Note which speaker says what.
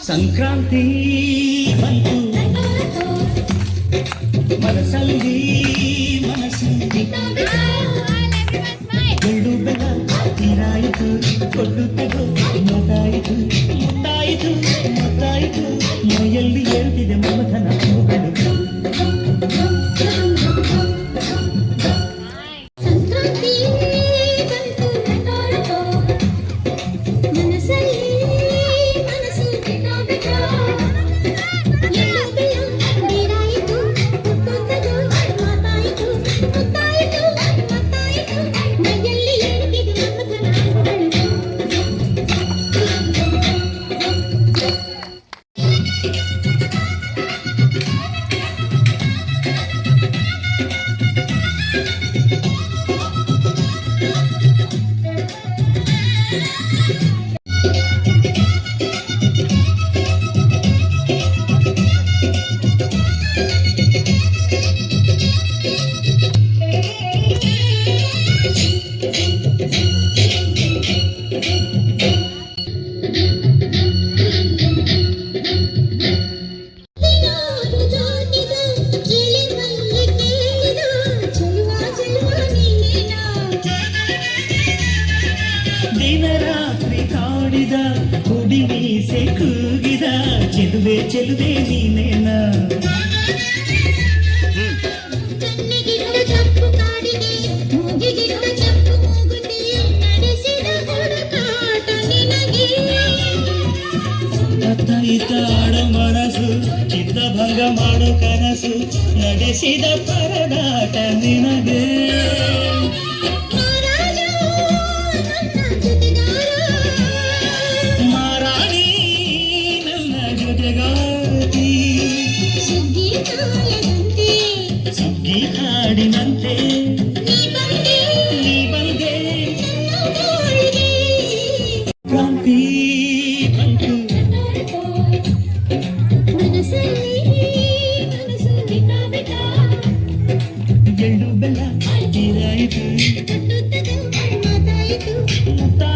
Speaker 1: ಸಂಕ್ರಾಂತಿ ಬಂತು ಮನಸ್ಸಲ್ಲಿ ಮನಸ್ಸು ಎಳ್ಳು ಬೆಲ್ಲ ತೀರಾಯಿತು ಕೊಟ್ಟು ತಗೋ ಮೊತ್ತಾಯಿತು ಮುತ್ತಾಯಿತು ಮೊತ್ತಾಯಿತು ಮೈಯಲ್ಲಿ ಹೇಳ್ತಿದೆ ಮಮಥನ ಮಗಳು ದಿನರಾತ್ರಿ ಕಾಡಿದ ಹುಡಿ ಮೀಸೆ ಕೂಗಿದ ಚೆಲುವೆ ಚೆಲುವೆ ನೀನೇನ ಅತ್ತಾಯಿತ ಆಡ ಮನಸ್ಸು ಚಿತ್ತಭಂಗ ಮಾಡೋ ಕನಸು ನಡೆಸಿದ ಪರದಾಟ ನಿನಗೆ ಸುಗ್ಗಿ ಹಾಡಿನಂತೆ ನೀ ಬಂದೆ ಕ್ರಾಂತಿ ಬಂತು ಎಳ್ಳು ಬೆಲ್ಲ ತೀರಾಯಿತು ಮುತ್ತಾಯಿತು